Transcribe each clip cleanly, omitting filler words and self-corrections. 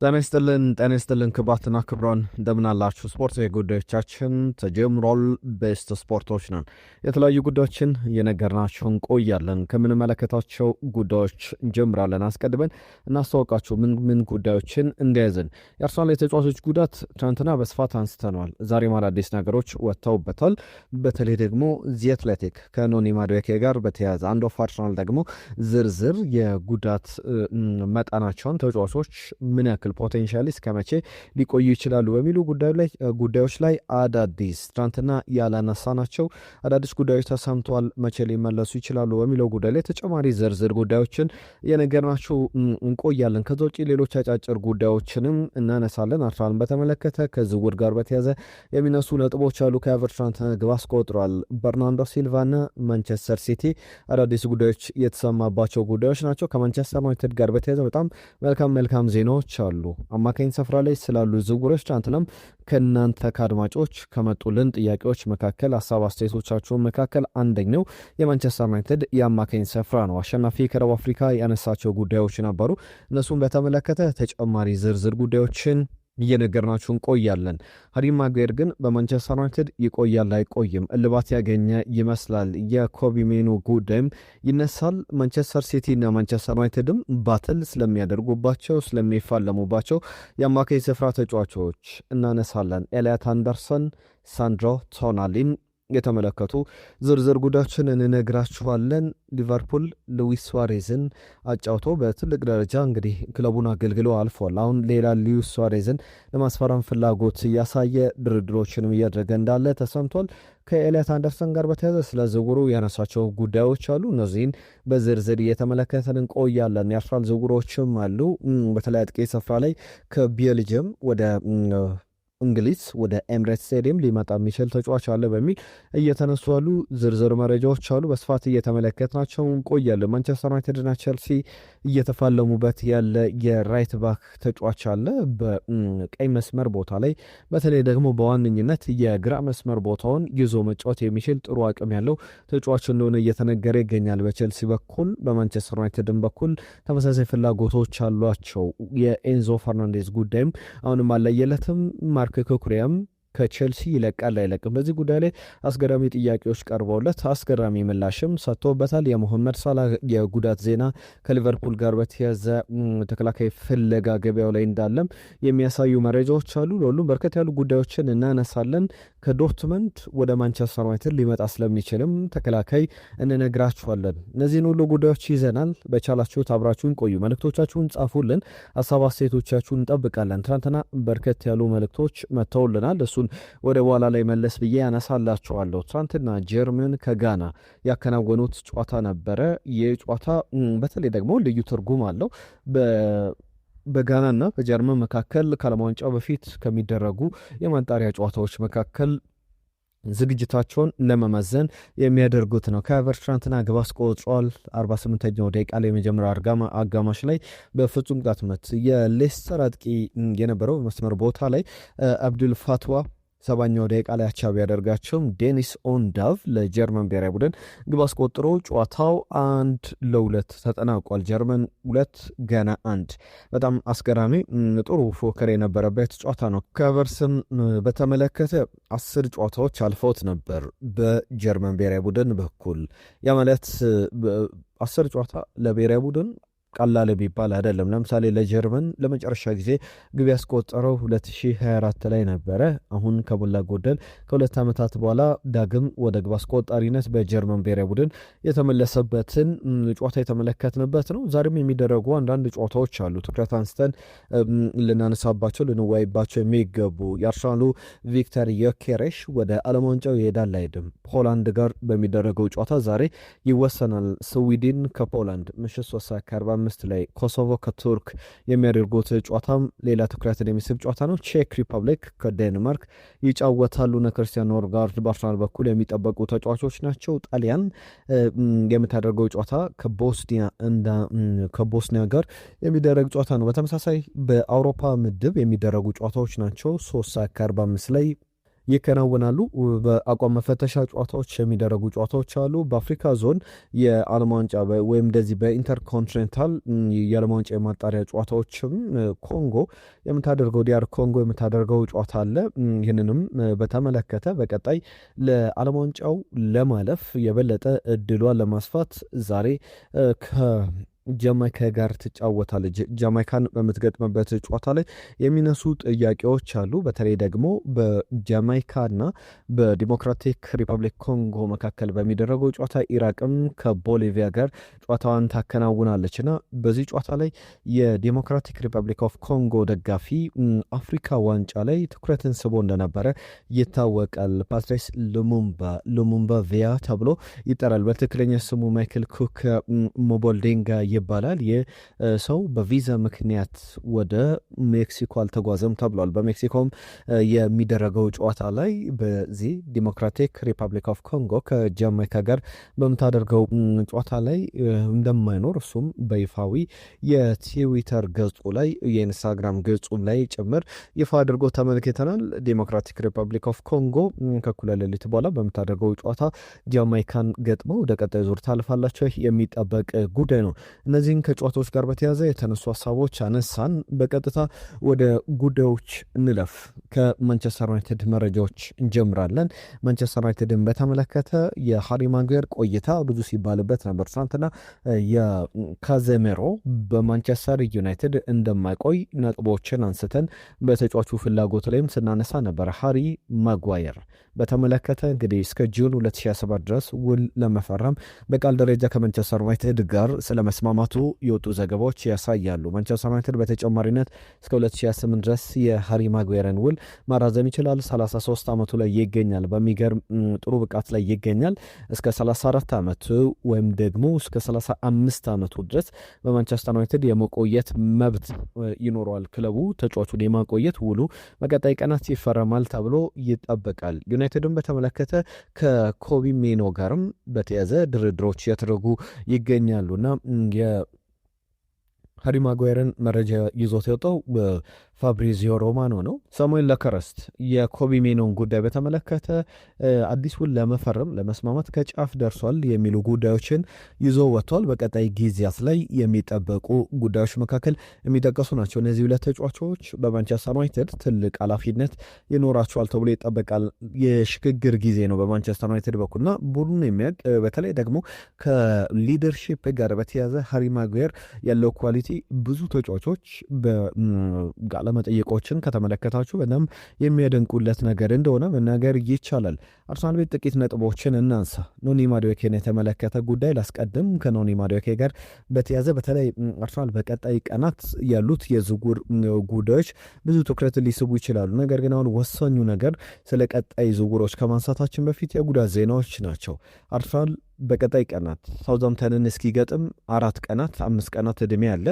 ጤና ይስጥልን ክቡራትና ክቡራን እንደምን አላችሁ? ስፖርታዊ ጉዳዮቻችን ተጀምሯል። ቤስት ስፖርቶች ነን። የተለያዩ ጉዳዮችን እየነገርናችሁ እንቆያለን። ከምንመለከታቸው ጉዳዮች እንጀምራለን። አስቀድመን እናስተዋውቃችሁ ምን ጉዳዮችን እንደያዝን። የአርሰናል የተጫዋቾች ጉዳት ትናንትና በስፋት አንስተነዋል። ዛሬም አዳዲስ ነገሮች ወጥተውበታል። በተለይ ደግሞ ዚ አትሌቲክ ከኖኒ ማዱዌኬ ጋር በተያያዘ አንድ ኦፍ አርሰናል ደግሞ ዝርዝር የጉዳት መጠናቸውን ተጫዋቾች ምን ያክል ፖቴንሻሊ እስከ መቼ ሊቆዩ ይችላሉ በሚሉ ጉዳዮች ላይ አዳዲስ ትናንትና ያላነሳናቸው አዳዲስ ጉዳዮች ተሰምተዋል። መቼ ሊመለሱ ይችላሉ በሚለው ጉዳይ ላይ ተጨማሪ ዝርዝር ጉዳዮችን የነገርናችሁ እንቆያለን። ከዛ ውጭ ሌሎች አጫጭር ጉዳዮችንም እናነሳለን። አርሰናልን በተመለከተ ከዝውውር ጋር በተያዘ የሚነሱ ነጥቦች አሉ። ከኤቨርተን ግብ አስቆጥሯል። በርናንዶ ሲልቫና ማንቸስተር ሲቲ አዳዲስ ጉዳዮች የተሰማባቸው ጉዳዮች ናቸው። ከማንቸስተር ዩናይትድ ጋር በተያዘ በጣም መልካም ዜናዎች አሉ። አማካኝ ስፍራ ላይ ስላሉ ዝውውሮች ትናንትናም ከእናንተ ከአድማጮች ከመጡልን ጥያቄዎች መካከል ሀሳብ አስተያየቶቻቸውን መካከል አንደኛው የማንቸስተር ዩናይትድ የአማካኝ ስፍራ ነው። አሸናፊ ከደቡብ አፍሪካ ያነሳቸው ጉዳዮች ነበሩ። እነሱም በተመለከተ ተጨማሪ ዝርዝር ጉዳዮችን እየነገርናችሁ እንቆያለን። ሃሪ ማጉዌር ግን በማንቸስተር ዩናይትድ ይቆያል አይቆይም እልባት ያገኘ ይመስላል። የኮቢ ሜኑ ጉዳይም ይነሳል። ማንቸስተር ሲቲ እና ማንቸስተር ዩናይትድም ባትል ስለሚያደርጉባቸው ስለሚፋለሙባቸው የአማካይ ስፍራ ተጫዋቾች እናነሳለን። ኤልያት አንደርሰን፣ ሳንድሮ ቶናሊን የተመለከቱ ዝርዝር ጉዳዮችን እንነግራችኋለን። ሊቨርፑል ሉዊስ ሱዋሬዝን አጫውቶ በትልቅ ደረጃ እንግዲህ ክለቡን አገልግሎ አልፏል። አሁን ሌላ ሉዊስ ሱዋሬዝን ለማስፈረም ፍላጎት እያሳየ ድርድሮችንም እያደረገ እንዳለ ተሰምቷል። ከኤልያት አንደርሰን ጋር በተያዘ ስለ ዝውውሩ ያነሳቸው ጉዳዮች አሉ። እነዚህን በዝርዝር እየተመለከተን እንቆያለን። የአርሰናል ዝውውሮችም አሉ። በተለይ አጥቂ ስፍራ ላይ ከቤልጅየም ወደ እንግሊዝ ወደ ኤምሬት ስቴዲየም ሊመጣ የሚችል ተጫዋች አለ በሚል እየተነሱ ያሉ ዝርዝር መረጃዎች አሉ። በስፋት እየተመለከትናቸው እንቆያለን። ማንቸስተር ዩናይትድና ቼልሲ እየተፋለሙበት ያለ የራይት ባክ ተጫዋች አለ በቀይ መስመር ቦታ ላይ፣ በተለይ ደግሞ በዋነኝነት የግራ መስመር ቦታውን ይዞ መጫወት የሚችል ጥሩ አቅም ያለው ተጫዋች እንደሆነ እየተነገረ ይገኛል በቼልሲ በኩል። በማንቸስተር ዩናይትድም በኩል ተመሳሳይ ፍላጎቶች አሏቸው። የኤንዞ ፈርናንዴዝ ጉዳይም አሁንም አለየለትም። ማርክ ኩኩሬያም ከቼልሲ ይለቃል አይለቅም፣ በዚህ ጉዳይ ላይ አስገራሚ ጥያቄዎች ቀርበውለት አስገራሚ ምላሽም ሰጥቶበታል። የሞሐመድ ሳላህ የጉዳት ዜና ከሊቨርፑል ጋር በተያዘ ተከላካይ ፍለጋ ገበያው ላይ እንዳለም የሚያሳዩ መረጃዎች አሉ። ለሁሉም በርከት ያሉ ጉዳዮችን እናነሳለን። ከዶርትመንድ ወደ ማንቸስተር ዩናይትድ ሊመጣ ስለሚችልም ተከላካይ እንነግራችኋለን። እነዚህን ሁሉ ጉዳዮች ይዘናል። በቻላችሁት አብራችሁን ቆዩ። መልእክቶቻችሁን ጻፉልን፣ ሀሳብ አስተያየቶቻችሁን እንጠብቃለን። ትናንትና በርከት ያሉ መልእክቶች መጥተውልናል። እሱን ወደ በኋላ ላይ መለስ ብዬ ያነሳላችኋለሁ። ትናንትና ጀርመን ከጋና ያከናወኑት ጨዋታ ነበረ። ይህ ጨዋታ በተለይ ደግሞ ልዩ ትርጉም አለው። በጋናና በጀርመን መካከል ከዓለም ዋንጫው በፊት ከሚደረጉ የማጣሪያ ጨዋታዎች መካከል ዝግጅታቸውን ለመመዘን የሚያደርጉት ነው። ከቨርት ትናንትና ግብ አስቆጥሯል። 48ኛው ደቂቃ ላይ የመጀመሪያ አጋማሽ ላይ በፍጹም ቅጣት ምት የሌስተር አጥቂ የነበረው መስመር ቦታ ላይ አብዱል ፋትዋ 70ኛው ደቂቃ ላይ አቻ ቢያደርጋቸውም ዴኒስ ኦንዳቭ ለጀርመን ብሔራዊ ቡድን ግብ አስቆጥሮ ጨዋታው 1-2 ተጠናቋል። ጀርመን 2 ጋና 1። በጣም አስገራሚ ጥሩ ፉክክር የነበረበት ጨዋታ ነው። ከቨርስም በተመለከተ 10 ጨዋታዎች አልፈውት ነበር በጀርመን ብሔራዊ ቡድን በኩል። ያ ማለት 10 ጨዋታ ለብሔራዊ ቡድን ቀላል ቢባል አይደለም። ለምሳሌ ለጀርመን ለመጨረሻ ጊዜ ግብ ያስቆጠረው 2024 ላይ ነበረ። አሁን ከሞላ ጎደል ከ2 ዓመታት በኋላ ዳግም ወደ ግብ አስቆጣሪነት በጀርመን ብሔራዊ ቡድን የተመለሰበትን ጨዋታ የተመለከትንበት ነው። ዛሬም የሚደረጉ አንዳንድ ጨዋታዎች አሉ ትኩረት አንስተን ልናነሳባቸው ልንወያይባቸው የሚገቡ። የአርሰናሉ ቪክተር ዮኬሬሽ ወደ ዓለም ዋንጫው ይሄዳል አይድም? ፖላንድ ጋር በሚደረገው ጨዋታ ዛሬ ይወሰናል። ስዊድን ከፖላንድ ምሽት 3:45 ላይ፣ ኮሶቮ ከቱርክ የሚያደርጉት ጨዋታም ሌላ ትኩረትን የሚስብ ጨዋታ ነው። ቼክ ሪፐብሊክ ከዴንማርክ ይጫወታሉ። ክርስቲያን ኖርጋርድ በአርሰናል በኩል የሚጠበቁ ተጫዋቾች ናቸው። ጣሊያን የምታደርገው ጨዋታ ከቦስኒያ ጋር የሚደረግ ጨዋታ ነው። በተመሳሳይ በአውሮፓ ምድብ የሚደረጉ ጨዋታዎች ናቸው። 3:45 ላይ ይከናወናሉ። በአቋም መፈተሻ ጨዋታዎች የሚደረጉ ጨዋታዎች አሉ። በአፍሪካ ዞን የዓለም ዋንጫ ወይም እንደዚህ በኢንተርኮንቲኔንታል የዓለም ዋንጫ የማጣሪያ ጨዋታዎችም ኮንጎ የምታደርገው ዲያር ኮንጎ የምታደርገው ጨዋታ አለ። ይህንንም በተመለከተ በቀጣይ ለዓለም ዋንጫው ለማለፍ የበለጠ እድሏን ለማስፋት ዛሬ ጃማይካ ጋር ትጫወታለች። ጃማይካን በምትገጥምበት ጨዋታ ላይ የሚነሱ ጥያቄዎች አሉ። በተለይ ደግሞ በጃማይካና በዲሞክራቲክ ሪፐብሊክ ኮንጎ መካከል በሚደረገው ጨዋታ ኢራቅም ከቦሊቪያ ጋር ጨዋታዋን ታከናውናለች እና በዚህ ጨዋታ ላይ የዲሞክራቲክ ሪፐብሊክ ኦፍ ኮንጎ ደጋፊ አፍሪካ ዋንጫ ላይ ትኩረትን ስቦ እንደነበረ ይታወቃል። ፓትሪስ ሉሙምባ ቪያ ተብሎ ይጠራል። በትክክለኛ ስሙ ማይክል ኩክ ሞቦልዴንጋ ይባላል። ይህ ሰው በቪዛ ምክንያት ወደ ሜክሲኮ አልተጓዘም ተብሏል። በሜክሲኮም የሚደረገው ጨዋታ ላይ በዚህ ዲሞክራቲክ ሪፐብሊክ ኦፍ ኮንጎ ከጃማይካ ጋር በምታደርገው ጨዋታ ላይ እንደማይኖር እሱም በይፋዊ የትዊተር ገጹ ላይ የኢንስታግራም ገጹ ላይ ጭምር ይፋ አድርጎ ተመልክተናል። ዲሞክራቲክ ሪፐብሊክ ኦፍ ኮንጎ ከእኩለ ሌሊት በኋላ በምታደርገው ጨዋታ ጃማይካን ገጥመው ወደ ቀጣይ ዙር ታልፋላቸው የሚጠበቅ ጉዳይ ነው። እነዚህን ከጨዋታዎች ጋር በተያያዘ የተነሱ ሀሳቦች አነሳን። በቀጥታ ወደ ጉዳዮች እንለፍ። ከማንቸስተር ዩናይትድ መረጃዎች እንጀምራለን። ማንቸስተር ዩናይትድን በተመለከተ የሃሪ ማጉዌር ቆይታ ብዙ ሲባልበት ነበር። ትናንትና የካዜሜሮ በማንቸስተር ዩናይትድ እንደማይቆይ ነጥቦችን አንስተን በተጫዋቹ ፍላጎት ላይም ስናነሳ ነበር። ሃሪ ማጓየር በተመለከተ እንግዲህ እስከ ጁን 2027 ድረስ ውል ለመፈረም በቃል ደረጃ ከማንቸስተር ዩናይትድ ጋር ስለመስማማቱ የወጡ ዘገባዎች ያሳያሉ። ማንቸስተር ዩናይትድ በተጨማሪነት እስከ 2028 ድረስ የሃሪ ማጉዌርን ውል ማራዘም ይችላል። 33 ዓመቱ ላይ ይገኛል። በሚገርም ጥሩ ብቃት ላይ ይገኛል። እስከ 34 ዓመቱ ወይም ደግሞ እስከ 35 ዓመቱ ድረስ በማንቸስተር ዩናይትድ የመቆየት መብት ይኖረዋል። ክለቡ ተጫዋቹን የማቆየት ውሉ በቀጣይ ቀናት ይፈረማል ተብሎ ይጠበቃል። ዩናይትድን በተመለከተ ከኮቢ ሜኖ ጋርም በተያዘ ድርድሮች እየተደረጉ ይገኛሉና ሃሪ ማጓየርን መረጃ ይዞት የወጣው ፋብሪዚዮ ሮማኖ ነው። ሳሙኤል ለከረስት የኮቢ ሜኖን ጉዳይ በተመለከተ አዲስ ውል ለመፈረም ለመስማማት ከጫፍ ደርሷል የሚሉ ጉዳዮችን ይዞ ወጥቷል። በቀጣይ ጊዜያት ላይ የሚጠበቁ ጉዳዮች መካከል የሚጠቀሱ ናቸው። እነዚህ ሁለት ተጫዋቾች በማንቸስተር ዩናይትድ ትልቅ ኃላፊነት ይኖራቸዋል ተብሎ ይጠበቃል። የሽግግር ጊዜ ነው በማንቸስተር ዩናይትድ በኩልና ቡድኑ የሚያውቅ በተለይ ደግሞ ከሊደርሺፕ ጋር በተያዘ ሃሪ ማጉዌር ያለው ኳሊቲ ብዙ ተጫዋቾች ለመጠየቆችን ከተመለከታችሁ በጣም የሚያደንቁለት ነገር እንደሆነ መናገር ይቻላል። አርሰናል ቤት ጥቂት ነጥቦችን እናንሳ። ኖኒ ማዱዌኬን የተመለከተ ጉዳይ ላስቀድም። ከኖኒ ማዱዌኬ ጋር በተያዘ በተለይ አርሰናል በቀጣይ ቀናት ያሉት የዝውውር ጉዳዮች ብዙ ትኩረት ሊስቡ ይችላሉ። ነገር ግን አሁን ወሳኙ ነገር ስለ ቀጣይ ዝውውሮች ከማንሳታችን በፊት የጉዳት ዜናዎች ናቸው። አርሰናል በቀጣይ ቀናት ሳውዛምተንን እስኪገጥም 5 ቀናት ዕድሜ ያለ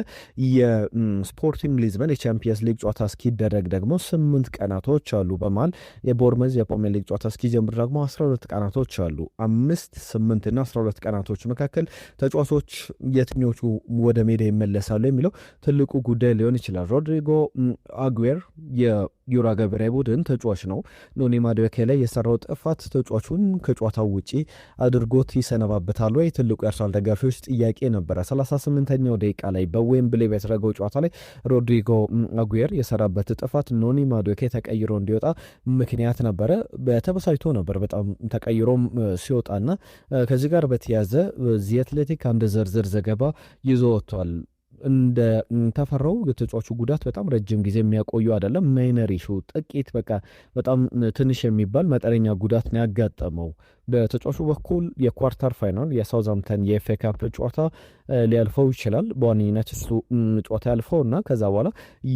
የስፖርቲንግ ሊዝበን የቻምፒየንስ ሊግ ጨዋታ እስኪደረግ ደግሞ 8 ቀናቶች አሉ። በመሃል የቦርመዝ የፕሪሚየር ሊግ ጨዋታ እስኪጀምር ደግሞ 12 ቀናቶች አሉ። 5፣ 8 እና 12 ቀናቶች መካከል ተጫዋቾች የትኞቹ ወደ ሜዳ ይመለሳሉ የሚለው ትልቁ ጉዳይ ሊሆን ይችላል። ሮድሪጎ አጉዌር የዩራጓይ ብሔራዊ ቡድን ተጫዋች ነው። ኖኒ ማዱዌኬ ላይ የሰራው ጥፋት ተጫዋቹን ከጨዋታው ውጪ አድርጎት ይሰነባበታል ወይ? ትልቁ የአርሰናል ደጋፊዎች ጥያቄ ነበረ። 38ኛው ደቂቃ ላይ በዌምብሌ በተደረገው ጨዋታ ላይ ሮድሪጎ አጉዌር የሰራበት ጥፋት ኖኒ ማዱዌኬ ተቀይሮ እንዲወጣ ምክንያት ነበረ። በተበሳጭቶ ነበር በጣም ተቀይሮም ሲወጣና ከዚህ ጋር በተያዘ ዚ አትሌቲክ አንድ ዝርዝር ዘገባ ይዞ ወጥቷል። እንደ ተፈራው የተጫዋቹ ጉዳት በጣም ረጅም ጊዜ የሚያቆዩ አይደለም። ማይነር ኢሹ ጥቂት በጣም ትንሽ የሚባል መጠነኛ ጉዳት ነው ያጋጠመው። በተጫዋቹ በኩል የኳርተር ፋይናል የሳውዛምተን የኤፍኤ ካፕ ጨዋታ ሊያልፈው ይችላል። በዋነኝነት እሱ ጨዋታ ያልፈው እና ከዛ በኋላ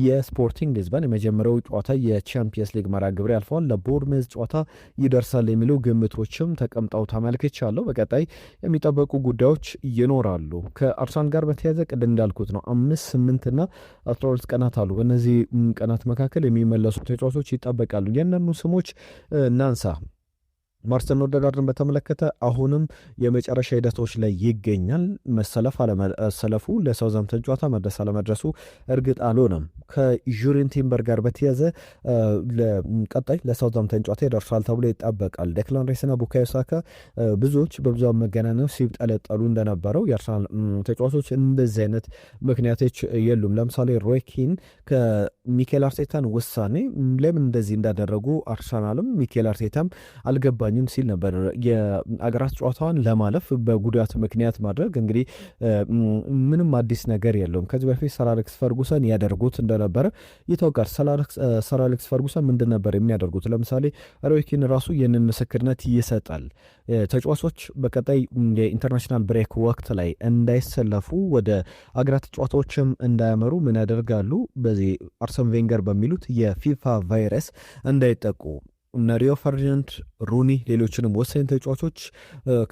የስፖርቲንግ ሊዝበን የመጀመሪያው ጨዋታ የቻምፒየንስ ሊግ መርሃ ግብር ያልፈዋል። ለቦርሜዝ ጨዋታ ይደርሳል የሚሉ ግምቶችም ተቀምጠው ተመልክቻለሁ። በቀጣይ የሚጠበቁ ጉዳዮች ይኖራሉ። ከአርሰናል ጋር በተያያዘ ቅድም እንዳልኩት ነው 5፣ 8 እና 12 ቀናት አሉ። በእነዚህ ቀናት መካከል የሚመለሱ ተጫዋቾች ይጠበቃሉ። የእነኑ ስሞች እናንሳ። ማርቲን ኦዴጋርድን በተመለከተ አሁንም የመጨረሻ ሂደቶች ላይ ይገኛል። መሰለፍ አለመሰለፉ ለሳውዛምተን ጨዋታ መድረስ አለመድረሱ እርግጥ አልሆነም። ከዩሬን ቲምበር ጋር በተያዘ ቀጣይ ለሳውዛምተን ጨዋታ ይደርሳል ተብሎ ይጠበቃል። ዴክላን ራይስና ቡካዮ ሳካ ብዙዎች በብዙሃን መገናኛ ሲጠለጠሉ እንደነበረው የአርሰናል ተጫዋቾች እንደዚህ አይነት ምክንያቶች የሉም። ለምሳሌ ሮይ ኪን ከሚኬል አርቴታን ውሳኔ ለምን እንደዚህ እንዳደረጉ አርሰናልም ሚኬል አርቴታም አልገባኝም ሲል ነበር። የአገራት ጨዋታዋን ለማለፍ በጉዳት ምክንያት ማድረግ እንግዲህ ምንም አዲስ ነገር የለውም። ከዚህ በፊት ሰር አሌክስ ፈርጉሰን ያደርጉት እንደነበረ ይታወቃል። ሰር አሌክስ ፈርጉሰን ምንድን ነበር የሚያደርጉት? ለምሳሌ ሮይ ኪን ራሱ ይህንን ምስክርነት ይሰጣል። ተጫዋቾች በቀጣይ የኢንተርናሽናል ብሬክ ወቅት ላይ እንዳይሰለፉ ወደ አገራት ጨዋታዎችም እንዳያመሩ ምን ያደርጋሉ? በዚህ አርሰን ቬንገር በሚሉት የፊፋ ቫይረስ እንዳይጠቁ እነ ሪዮ ፈርዲናንድ፣ ሩኒ፣ ሌሎችንም ወሳኝ ተጫዋቾች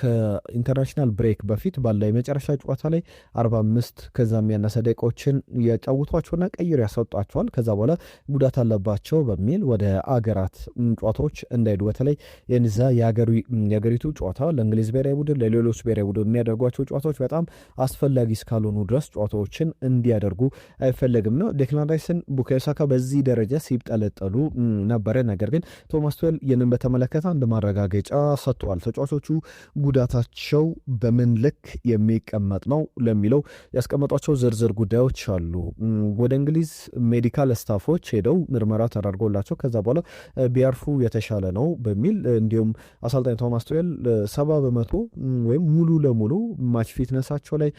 ከኢንተርናሽናል ብሬክ በፊት ባለ የመጨረሻ ጨዋታ ላይ 45 ከዛ የሚያነሰ ደቂቃዎችን ያጫውቷቸውና ቀይሮ ያሰጧቸዋል። ከዛ በኋላ ጉዳት አለባቸው በሚል ወደ አገራት ጨዋታዎች እንዳይሄዱ በተለይ የንዛ የሀገሪቱ ጨዋታ ለእንግሊዝ ብሔራዊ ቡድን ለሌሎች ብሔራዊ ቡድን የሚያደርጓቸው ጨዋታዎች በጣም አስፈላጊ እስካልሆኑ ድረስ ጨዋታዎችን እንዲያደርጉ አይፈለግም ነው። ዴክላን ራይስን ቡካዮ ሳካ በዚህ ደረጃ ሲጠለጠሉ ነበረ። ነገር ግን ቶማስ ቱዌል ይህንን በተመለከተ አንድ ማረጋገጫ ሰጥተዋል። ተጫዋቾቹ ጉዳታቸው በምን ልክ የሚቀመጥ ነው ለሚለው ያስቀመጧቸው ዝርዝር ጉዳዮች አሉ። ወደ እንግሊዝ ሜዲካል ስታፎች ሄደው ምርመራ ተደርጎላቸው ከዛ በኋላ ቢያርፉ የተሻለ ነው በሚል እንዲሁም አሰልጣኝ ቶማስ ቱዌል 70% ወይም ሙሉ ለሙሉ ማች ፊትነሳቸው ላይ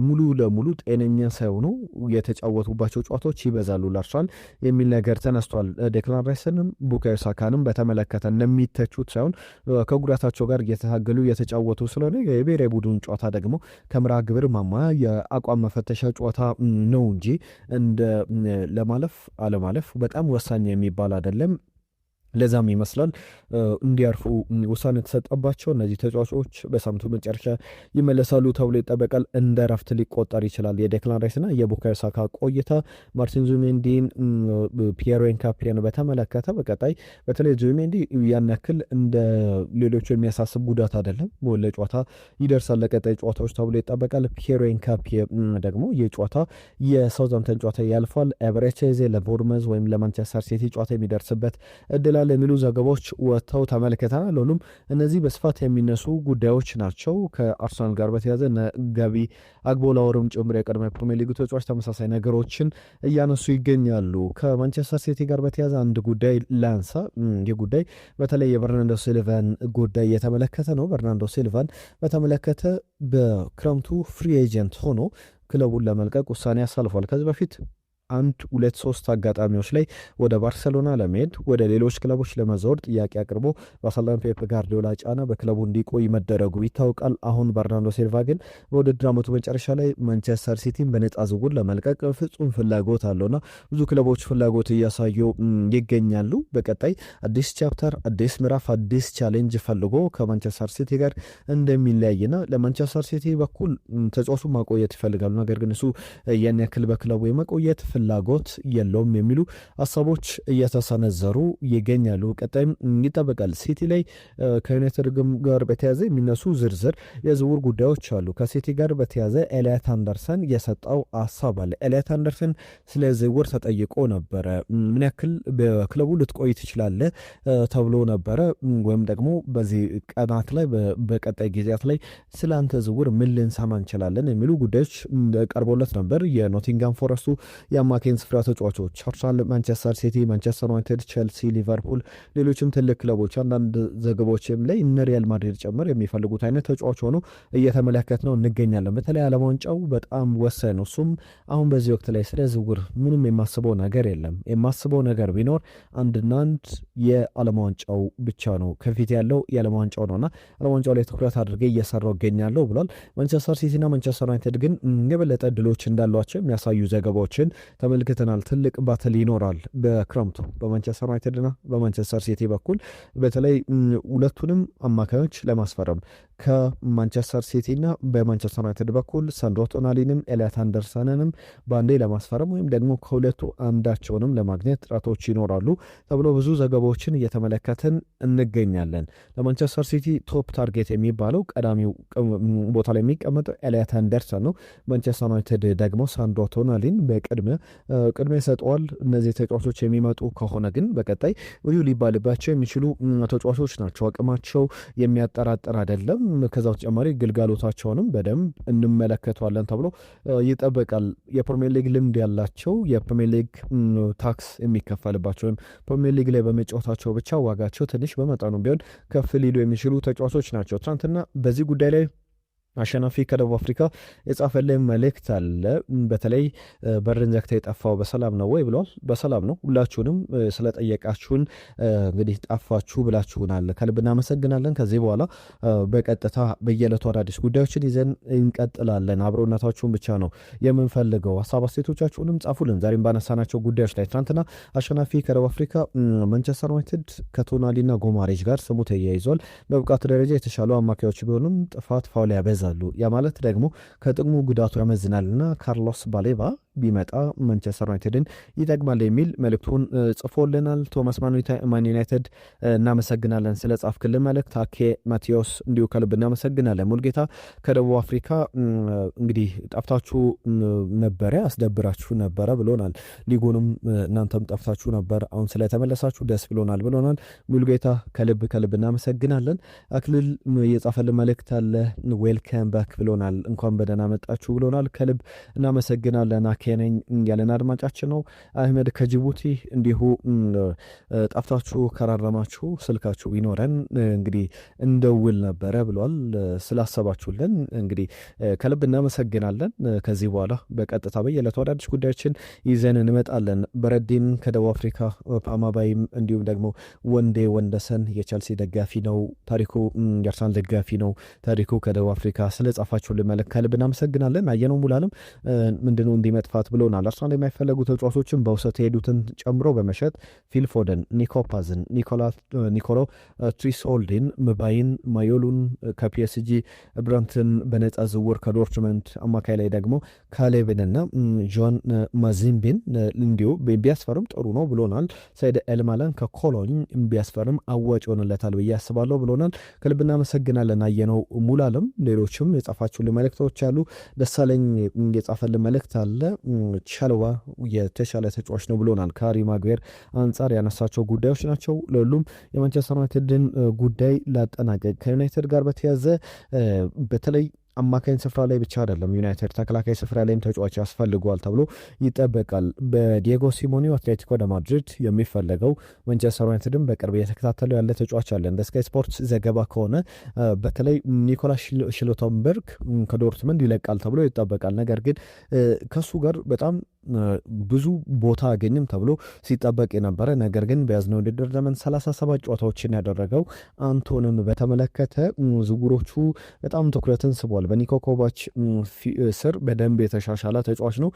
ሙሉ ለሙሉ ጤነኛ ሳይሆኑ የተጫወቱባቸው ጨዋታዎች ይበዛሉ ላርሰናል የሚል ነገር ተነስቷል። ዴክላን ራይስንም ቡካዮ ሳካንም በተመለከተ እንደሚተቹት ሳይሆን ከጉዳታቸው ጋር እየተታገሉ እየተጫወቱ ስለሆነ የብሔራዊ ቡድን ጨዋታ ደግሞ ከምራ ግብር ማሟያ የአቋም መፈተሻ ጨዋታ ነው እንጂ እንደ ለማለፍ አለማለፍ በጣም ወሳኝ የሚባል አይደለም። ለዛም ይመስላል እንዲያርፉ ውሳኔ የተሰጠባቸው። እነዚህ ተጫዋቾች በሳምንቱ መጨረሻ ይመለሳሉ ተብሎ ይጠበቃል። እንደ ረፍት ሊቆጠር ይችላል። የዴክላን ራይስና የቡካዮ ሳካ ቆይታ ማርቲን ዙቢሜንዲን፣ ፒየሮ ኤንካፒየን በተመለከተ በቀጣይ በተለይ ዙቢሜንዲ ያን ያክል እንደ ሌሎቹ የሚያሳስብ ጉዳት አይደለም፣ ለጨዋታ ይደርሳል ለቀጣይ ጨዋታዎች ተብሎ ይጠበቃል። ፒየሮ ኤንካፒየ ደግሞ የጨዋታ የሳውዛምተን ጨዋታ ያልፋል። ኤቨሬቼዜ ለቦርመዝ ወይም ለማንቸስተር ሲቲ ጨዋታ የሚደርስበት እድል የሚሉ ዘገባዎች ወጥተው ተመልክተናል። ሆኖም እነዚህ በስፋት የሚነሱ ጉዳዮች ናቸው። ከአርሰናል ጋር በተያዘ ገቢ አግቦላወርም ጭምር የቀድሞ ፕሪሚየር ሊግ ተጫዋች ተመሳሳይ ነገሮችን እያነሱ ይገኛሉ። ከማንቸስተር ሲቲ ጋር በተያዘ አንድ ጉዳይ ላንሳ። ይህ ጉዳይ በተለይ የበርናንዶ ሲልቫን ጉዳይ የተመለከተ ነው። በርናንዶ ሲልቫን በተመለከተ በክረምቱ ፍሪ ኤጀንት ሆኖ ክለቡን ለመልቀቅ ውሳኔ ያሳልፏል። ከዚህ በፊት 1-2-3 አጋጣሚዎች ላይ ወደ ባርሰሎና ለመሄድ ወደ ሌሎች ክለቦች ለመዛወር ጥያቄ አቅርቦ በአሰልጣኝ ፔፕ ጋርዲዮላ ጫና በክለቡ እንዲቆይ መደረጉ ይታወቃል። አሁን በርናንዶ ሲልቫ ግን በውድድር ዓመቱ መጨረሻ ላይ ማንቸስተር ሲቲን በነፃ ዝውውር ለመልቀቅ ፍጹም ፍላጎት አለውና ብዙ ክለቦች ፍላጎት እያሳዩ ይገኛሉ። በቀጣይ አዲስ ቻፕተር፣ አዲስ ምዕራፍ፣ አዲስ ቻሌንጅ ፈልጎ ከማንቸስተር ሲቲ ጋር እንደሚለያይና ለማንቸስተር ሲቲ በኩል ተጫዋቹ ማቆየት ይፈልጋሉ። ነገር ግን እሱ ያን ያክል በክለቡ የመቆየት ፍላጎት የለውም የሚሉ ሀሳቦች እየተሰነዘሩ ይገኛሉ። ቀጣይም ይጠበቃል። ሲቲ ላይ ከዩናይትድ ጋር በተያዘ የሚነሱ ዝርዝር የዝውውር ጉዳዮች አሉ። ከሲቲ ጋር በተያዘ ኤልያት አንደርሰን የሰጠው ሀሳብ አለ። ኤልያት አንደርሰን ስለ ዝውውር ተጠይቆ ነበረ። ምን ያክል በክለቡ ልትቆይ ትችላለህ ተብሎ ነበረ። ወይም ደግሞ በዚህ ቀናት ላይ በቀጣይ ጊዜያት ላይ ስለ አንተ ዝውውር ምን ልንሰማ እንችላለን የሚሉ ጉዳዮች ቀርቦለት ነበር። የኖቲንጋም ፎረስቱ የአማካኝ ስፍራ ተጫዋቾች አርሰናል፣ ማንቸስተር ሲቲ፣ ማንቸስተር ዩናይትድ፣ ቼልሲ፣ ሊቨርፑል፣ ሌሎችም ትልቅ ክለቦች አንዳንድ ዘገባዎችም ላይ እነ ሪያል ማድሪድ ጭምር የሚፈልጉት አይነት ተጫዋች ሆኖ እየተመለከት ነው እንገኛለን። በተለይ ዓለም ዋንጫው በጣም ወሳኝ ነው። እሱም አሁን በዚህ ወቅት ላይ ስለ ዝውውር ምንም የማስበው ነገር የለም። የማስበው ነገር ቢኖር አንድና አንድ የዓለም ዋንጫው ብቻ ነው። ከፊት ያለው የዓለም ዋንጫው ነውና ዓለም ዋንጫው ላይ ትኩረት አድርጌ እየሰራው እገኛለሁ ብሏል። ማንቸስተር ሲቲና ማንቸስተር ዩናይትድ ግን የበለጠ ድሎች እንዳሏቸው የሚያሳዩ ዘገባዎችን ተመልክተናል። ትልቅ ባትል ይኖራል በክረምቱ በማንቸስተር ዩናይትድና በማንቸስተር ሲቲ በኩል በተለይ ሁለቱንም አማካዮች ለማስፈረም ከማንቸስተር ሲቲና በማንቸስተር ዩናይትድ በኩል ሳንድሮ ቶናሊንም ኤልያት አንደርሰንንም በአንዴ ለማስፈረም ወይም ደግሞ ከሁለቱ አንዳቸውንም ለማግኘት ጥረቶች ይኖራሉ ተብሎ ብዙ ዘገባዎችን እየተመለከትን እንገኛለን። ለማንቸስተር ሲቲ ቶፕ ታርጌት የሚባለው ቀዳሚው ቦታ ላይ የሚቀመጠው ኤልያት አንደርሰን ነው። ማንቸስተር ዩናይትድ ደግሞ ሳንድሮ ቶናሊን ቅድሚያ ይሰጠዋል። እነዚህ ተጫዋቾች የሚመጡ ከሆነ ግን በቀጣይ ብዙ ሊባልባቸው የሚችሉ ተጫዋቾች ናቸው። አቅማቸው የሚያጠራጥር አይደለም። ከዛ በተጨማሪ ግልጋሎታቸውንም በደንብ እንመለከተዋለን ተብሎ ይጠበቃል። የፕሪሚየር ሊግ ልምድ ያላቸው የፕሪሚየር ሊግ ታክስ የሚከፈልባቸው ወይም ፕሪሚየር ሊግ ላይ በመጫወታቸው ብቻ ዋጋቸው ትንሽ በመጠኑ ቢሆን ከፍ ሊሉ የሚችሉ ተጫዋቾች ናቸው። ትናንትና በዚህ ጉዳይ ላይ አሸናፊ ከደቡብ አፍሪካ የጻፈልን መልእክት አለ። በተለይ በርን ዘግታ የጠፋው በሰላም ነው ወይ ብሏል። በሰላም ነው። ሁላችሁንም ስለጠየቃችሁን እንግዲህ ጠፋችሁ ብላችሁናል፣ ከልብ እናመሰግናለን። ከዚህ በኋላ በቀጥታ በየዕለቱ አዳዲስ ጉዳዮችን ይዘን እንቀጥላለን። አብሮነታችሁን ብቻ ነው የምንፈልገው። ሀሳብ አስተያየቶቻችሁንም ጻፉልን። ዛሬም ባነሳናቸው ጉዳዮች ላይ ትናንትና አሸናፊ ከደቡብ አፍሪካ ማንቸስተር ዩናይትድ ከቶናሊና ጎማሬጅ ጋር ስሙ ተያይዟል። በብቃት ደረጃ የተሻሉ አማካዮች ቢሆኑም ጥፋት ፋውል ያበዛሉ። ያ ማለት ደግሞ ከጥቅሙ ጉዳቱ ያመዝናልና ካርሎስ ባሌባ ቢመጣ ማንቸስተር ዩናይትድን ይጠቅማል የሚል መልእክቱን ጽፎልናል። ቶማስ ማን ዩናይትድ እናመሰግናለን ስለ ጻፍክልን መልእክት። አኬ ማቴዎስ እንዲሁ ከልብ እናመሰግናለን። ሙልጌታ ከደቡብ አፍሪካ እንግዲህ ጠፍታችሁ ነበረ፣ አስደብራችሁ ነበረ ብሎናል። ሊጉንም እናንተም ጠፍታችሁ ነበር፣ አሁን ስለተመለሳችሁ ደስ ብሎናል ብሎናል። ሙልጌታ ከልብ እናመሰግናለን። አክልል የጻፈልን መልእክት አለ። ዌልካም ባክ ብሎናል። እንኳን በደህና መጣችሁ ብሎናል። ከልብ እናመሰግናለን። ነኝ ያለን አድማጫችን ነው። አህመድ ከጅቡቲ እንዲሁ ጠፍታችሁ ከራረማችሁ ስልካችሁ ቢኖረን እንግዲህ እንደውል ነበረ ብሏል። ስላሰባችሁልን እንግዲህ ከልብ እናመሰግናለን። ከዚህ በኋላ በቀጥታ በየዕለቱ አዳዲስ ጉዳዮችን ይዘን እንመጣለን። በረዲን ከደቡብ አፍሪካ፣ ፓማባይም እንዲሁም ደግሞ ወንዴ ወንደሰን የቸልሲ ደጋፊ ነው። ታሪኩ የአርሰናል ደጋፊ ነው። ታሪኩ ከደቡብ አፍሪካ ስለጻፋችሁልን መልእክት ከልብ እናመሰግናለን። አየነው ሙላለም ምንድነው እንዲመጥፋት ብሎናል። አርሰናል የማይፈለጉ ተጫዋቾችን በውሰት የሄዱትን ጨምሮ በመሸጥ ፊል ፎደን፣ ኒኮ ፓዝን፣ ኒኮሎ ትሪስኦልድን፣ ምባይን፣ ማዮሉን ከፒኤስጂ፣ ብራንትን በነጻ ዝውውር ከዶርትመንድ አማካይ ላይ ደግሞ ካሌብንና ጆን ማዚምቢን እንዲሁ ቢያስፈርም ጥሩ ነው ብሎናል። ሰይድ ኤልማለን ከኮሎኝ ቢያስፈርም አዋጭ ይሆንለታል ብዬ አስባለሁ ብሎናል። ከልብ እናመሰግናለን። አየነው ሙላለም ሌሎችም የጻፋችሁልን መልእክቶች አሉ። ደሳለኝ የጻፈልን መልእክት አለ። ቻልዋ የተሻለ ተጫዋች ነው ብሎናል። ከሃሪ ማጉዌር አንጻር ያነሳቸው ጉዳዮች ናቸው። ለሁሉም የማንቸስተር ዩናይትድን ጉዳይ ላጠናቀቅ ከዩናይትድ ጋር በተያዘ በተለይ አማካኝ ስፍራ ላይ ብቻ አይደለም ዩናይትድ ተከላካይ ስፍራ ላይም ተጫዋች ያስፈልገዋል ተብሎ ይጠበቃል። በዲየጎ ሲሞኔ አትሌቲኮ ደ ማድሪድ የሚፈለገው ማንቸስተር ዩናይትድን በቅርብ እየተከታተለው ያለ ተጫዋች አለ። እንደ ስካይ ስፖርት ዘገባ ከሆነ በተለይ ኒኮላስ ሽሎተንበርግ ከዶርትመንድ ይለቃል ተብሎ ይጠበቃል። ነገር ግን ከሱ ጋር በጣም ብዙ ቦታ አገኝም ተብሎ ሲጠበቅ የነበረ ነገር ግን በያዝነው ውድድር ዘመን 37 ጨዋታዎችን ያደረገው አንቶንን በተመለከተ ዝውውሮቹ በጣም ትኩረትን ስቧል። በኒኮ ኮቫች ስር በደንብ የተሻሻለ ተጫዋች ነው።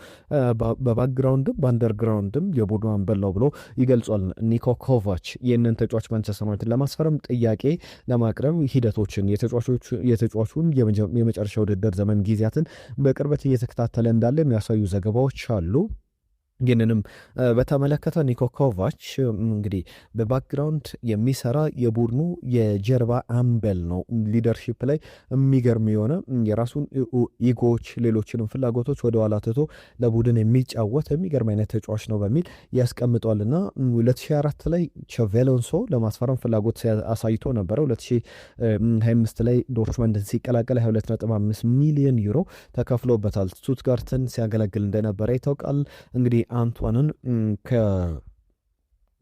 በባክግራውንድም በአንደርግራውንድም የቡድኑ አንበላው ብሎ ይገልጿል ኒኮ ኮቫች። ይህንን ተጫዋች ማንቸስተር ዩናይትድ ለማስፈረም ጥያቄ ለማቅረብ ሂደቶችን የተጫዋቹን የመጨረሻ ውድድር ዘመን ጊዜያትን በቅርበት እየተከታተለ እንዳለ የሚያሳዩ ዘገባዎች አሉ። ይህንንም በተመለከተ ኒኮ ኮቫች እንግዲህ በባክግራውንድ የሚሰራ የቡድኑ የጀርባ አምበል ነው። ሊደርሺፕ ላይ የሚገርም የሆነ የራሱን ኢጎዎች ሌሎችንም ፍላጎቶች ወደ ኋላ ትቶ ለቡድን የሚጫወት የሚገርም አይነት ተጫዋች ነው በሚል ያስቀምጧልና 2004 ላይ ቸቬሎንሶ ለማስፈረም ፍላጎት አሳይቶ ነበረ። 2025 ላይ ዶርትመንድን ሲቀላቀል 22.5 ሚሊዮን ዩሮ ተከፍሎበታል። ስቱትጋርትን ሲያገለግል እንደነበረ ይታወቃል። እንግዲህ አንቷንን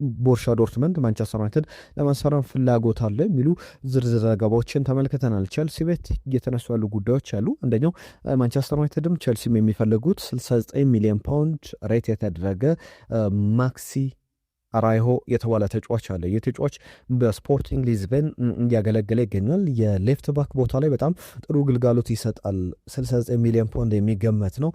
ከቦርሻ ዶርትመንድ ማንቸስተር ዩናይትድ ለማስፈረም ፍላጎት አለ የሚሉ ዝርዝር ዘገባዎችን ተመልክተናል። ቸልሲ ቤት እየተነሱ ያሉ ጉዳዮች አሉ። አንደኛው ማንቸስተር ዩናይትድም ቸልሲም የሚፈልጉት 69 ሚሊዮን ፓውንድ ሬት የተደረገ ማክሲ አራይሆ የተባለ ተጫዋች አለ። ይህ ተጫዋች በስፖርቲንግ ሊዝበን እያገለገለ ይገኛል። የሌፍት ባክ ቦታ ላይ በጣም ጥሩ ግልጋሎት ይሰጣል። 69 ሚሊዮን ፓውንድ የሚገመት ነው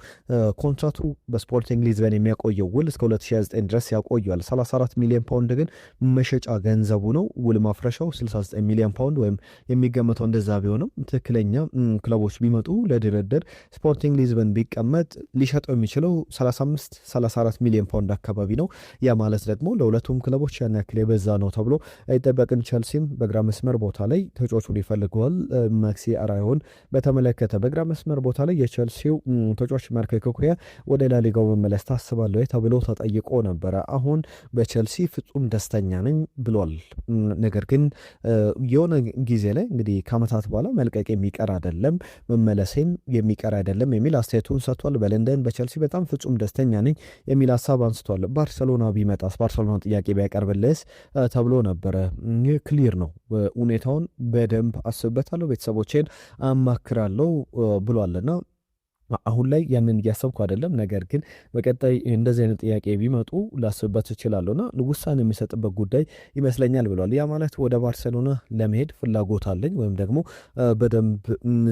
ኮንትራቱ። በስፖርቲንግ ሊዝበን የሚያቆየው ውል እስከ 2029 ድረስ ያቆያል። 34 ሚሊዮን ፓውንድ ግን መሸጫ ገንዘቡ ነው። ውል ማፍረሻው 69 ሚሊዮን ፓውንድ ወይም የሚገመተው እንደዛ ቢሆንም ትክክለኛ ክለቦች ቢመጡ ለድርድር ስፖርቲንግ ሊዝበን ቢቀመጥ ሊሸጠው የሚችለው 35-34 ሚሊዮን ፓውንድ አካባቢ ነው። ያ ማለት ደግሞ ለሁለቱም ክለቦች ያን ያክል የበዛ ነው ተብሎ አይጠበቅም። ቸልሲም በግራ መስመር ቦታ ላይ ተጫዋቹን ይፈልገዋል። ማክሲ አራይሆን በተመለከተ በግራ መስመር ቦታ ላይ የቸልሲው ተጫዋች ማርክ ኩኩሬያ ወደ ላሊጋው መመለስ ታስባለሁ ተብሎ ተጠይቆ ነበረ። አሁን በቸልሲ ፍጹም ደስተኛ ነኝ ብሏል። ነገር ግን የሆነ ጊዜ ላይ እንግዲህ ከዓመታት በኋላ መልቀቅ የሚቀር አይደለም፣ መመለሴም የሚቀር አይደለም የሚል አስተያየቱን ሰጥቷል። በለንደን በቸልሲ በጣም ፍጹም ደስተኛ ነኝ የሚል ሀሳብ አንስቷል። ባርሰሎና ቢመጣስ፣ ባርሰሎና ጥያቄ ቢያቀርብልስ ተብሎ ነበረ። ይህ ክሊር ነው። ሁኔታውን በደንብ አስብበታለሁ፣ ቤተሰቦቼን አማክራለሁ ብሏልና አሁን ላይ ያንን እያሰብኩ አይደለም። ነገር ግን በቀጣይ እንደዚህ አይነት ጥያቄ ቢመጡ ላስብበት እችላለሁና ውሳኔ የሚሰጥበት ጉዳይ ይመስለኛል ብሏል። ያ ማለት ወደ ባርሰሎና ለመሄድ ፍላጎት አለኝ ወይም ደግሞ በደንብ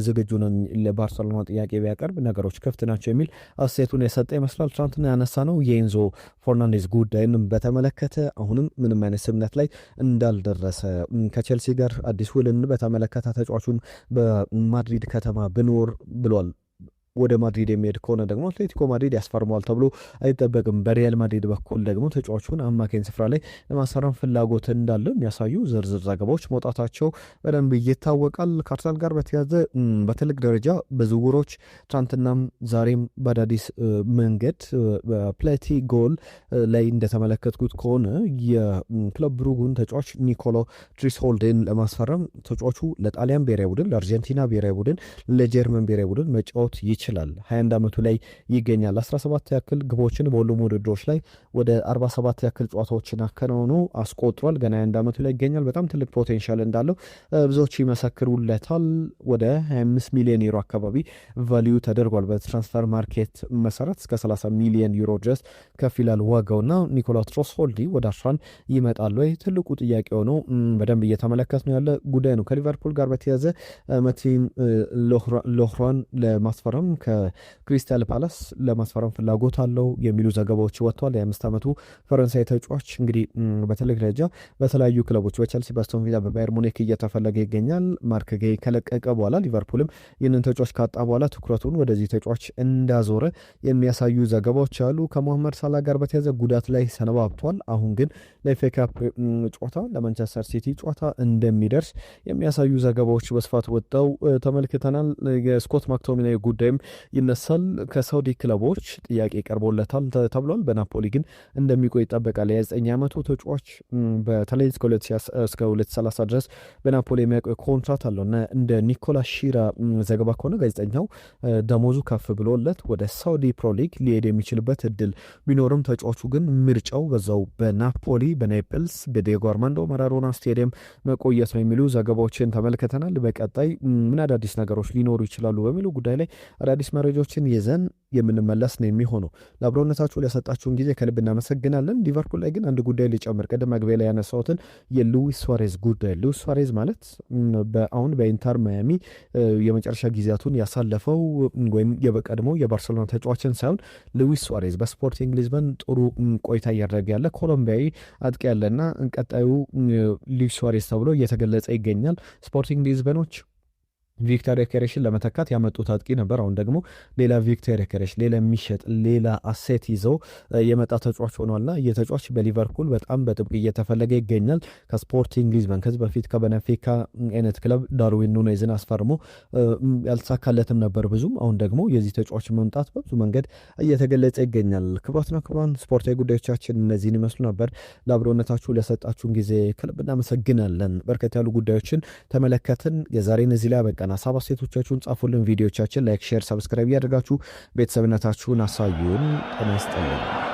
ዝግጁ ነኝ ለባርሰሎና ጥያቄ ቢያቀርብ ነገሮች ክፍት ናቸው የሚል አስተያየቱን የሰጠ ይመስላል። ትናንትና ያነሳ ነው የኤንዞ ፈርናንዴዝ ጉዳይንም በተመለከተ አሁንም ምንም አይነት ስምነት ላይ እንዳልደረሰ ከቼልሲ ጋር አዲስ ውልን በተመለከተ ተጫዋቹን በማድሪድ ከተማ ብኖር ብሏል። ወደ ማድሪድ የሚሄድ ከሆነ ደግሞ አትሌቲኮ ማድሪድ ያስፈርመዋል ተብሎ አይጠበቅም። በሪያል ማድሪድ በኩል ደግሞ ተጫዋቹን አማካኝ ስፍራ ላይ ለማሰራም ፍላጎት እንዳለው የሚያሳዩ ዝርዝር ዘገባዎች መውጣታቸው በደንብ ይታወቃል። ከአርሰናል ጋር በተያዘ በትልቅ ደረጃ በዝውውሮች ትናንትናም ዛሬም በአዳዲስ መንገድ በፕሌቲ ጎል ላይ እንደተመለከትኩት ከሆነ የክለብ ብሩጉን ተጫዋች ኒኮሎ ትሪስሆልድን ለማስፈረም ተጫዋቹ ለጣሊያን ብሔራዊ ቡድን፣ ለአርጀንቲና ብሔራዊ ቡድን፣ ለጀርመን ብሔራዊ ቡድን መጫወት ይችላል። 21 ዓመቱ ላይ ይገኛል። 17 ያክል ግቦችን በሁሉም ውድድሮች ላይ ወደ 47 ያክል ጨዋታዎችን አከናውኖ አስቆጥሯል። ገና 21 ዓመቱ ላይ ይገኛል። በጣም ትልቅ ፖቴንሻል እንዳለው ብዙዎች ይመሰክሩለታል። ወደ 25 ሚሊዮን ዩሮ አካባቢ ቫሊዩ ተደርጓል። በትራንስፈር ማርኬት መሰረት እስከ 30 ሚሊዮን ዩሮ ድረስ ከፍ ይላል ዋጋውና ኒኮላስ ትሮስሆልዲ ወደ አስራን ይመጣል ወይ ትልቁ ጥያቄ ሆኖ በደንብ እየተመለከት ነው ያለ ጉዳይ ነው። ከሊቨርፑል ጋር በተያዘ መቲን ሎህራን ለማስፈረም ከክሪስታል ፓላስ ለማስፈረም ፍላጎት አለው የሚሉ ዘገባዎች ወጥተዋል። የ5 ዓመቱ ፈረንሳይ ተጫዋች እንግዲህ በትልቅ ደረጃ በተለያዩ ክለቦች በቸልሲ፣ በአስቶን ቪላ፣ በባየር ሙኒክ እየተፈለገ ይገኛል። ማርክ ጌይ ከለቀቀ በኋላ ሊቨርፑልም ይህንን ተጫዋች ካጣ በኋላ ትኩረቱን ወደዚህ ተጫዋች እንዳዞረ የሚያሳዩ ዘገባዎች አሉ። ከሞሐመድ ሳላ ጋር በተያዘ ጉዳት ላይ ሰነባብቷል። አሁን ግን ለኤፍ ኤ ካፕ ጨዋታ ለማንቸስተር ሲቲ ጨዋታ እንደሚደርስ የሚያሳዩ ዘገባዎች በስፋት ወጥተው ተመልክተናል። የስኮት ማክቶሚናይ ጉዳይም ይነሳል። ከሳውዲ ክለቦች ጥያቄ ቀርቦለታል ተብሏል። በናፖሊ ግን እንደሚቆይ ይጠበቃል። የ9 ዓመቱ ተጫዋች በተለይ እስከ 2030 ድረስ በናፖሊ የሚያቆይ ኮንትራት አለው እና እንደ ኒኮላስ ሺራ ዘገባ ከሆነ ጋዜጠኛው ደሞዙ ከፍ ብሎለት ወደ ሳውዲ ፕሮ ሊግ ሊሄድ የሚችልበት እድል ቢኖርም ተጫዋቹ ግን ምርጫው በዛው በናፖሊ፣ በኔፕልስ፣ በዲየጎ አርማንዶ ማራዶና ስቴዲየም መቆየት ነው የሚሉ ዘገባዎችን ተመልክተናል። በቀጣይ ምን አዳዲስ ነገሮች ሊኖሩ ይችላሉ በሚሉ ጉዳይ ላይ አዳዲስ መረጃዎችን ይዘን የምንመለስ ነው የሚሆነው። ለአብሮነታችሁ ለሰጣችሁን ጊዜ ከልብ እናመሰግናለን። ሊቨርፑል ላይ ግን አንድ ጉዳይ ሊጨምር ቅድም መግቢያ ላይ ያነሳሁትን የሉዊስ ሱዋሬዝ ጉዳይ። ሉዊስ ሱዋሬዝ ማለት አሁን በኢንተር ማያሚ የመጨረሻ ጊዜያቱን ያሳለፈው ወይም የቀድሞ የባርሰሎና ተጫዋችን ሳይሆን ሉዊስ ሱዋሬዝ በስፖርቲንግ ሊዝበን ጥሩ ቆይታ እያደረገ ያለ ኮሎምቢያዊ አጥቂ ያለና ቀጣዩ ሉዊስ ሱዋሬዝ ተብሎ እየተገለጸ ይገኛል። ስፖርቲንግ ሊዝበኖች ቪክተር ዮኬሬሽን ለመተካት ያመጡት አጥቂ ነበር። አሁን ደግሞ ሌላ ቪክተር ዮኬሬሽ ሌላ የሚሸጥ ሌላ አሴት ይዘው የመጣ ተጫዋች ሆኗልና የተጫዋች በሊቨርፑል በጣም በጥብቅ እየተፈለገ ይገኛል። ከስፖርቲንግ ሊዝበን ከዚህ በፊት ከበነፊካ አይነት ክለብ ዳርዊን ኑኔዝን አስፈርሞ ያልተሳካለትም ነበር ብዙም። አሁን ደግሞ የዚህ ተጫዋች መምጣት በብዙ መንገድ እየተገለጸ ይገኛል። ክቡራትና ክቡራን ስፖርታዊ ጉዳዮቻችን እነዚህን ይመስሉ ነበር። ለአብሮነታችሁ ለሰጣችሁን ጊዜ ከልብ እናመሰግናለን። በርከት ያሉ ጉዳዮችን ተመለከትን። የዛሬን እዚህ ላይ አበቃን። ሀሳብ አስተያየቶቻችሁን ጻፉልን። ቪዲዮቻችን ላይክ፣ ሼር፣ ሰብስክራይብ ያደርጋችሁ ቤተሰብነታችሁን አሳዩን። ጤና ይስጥልን።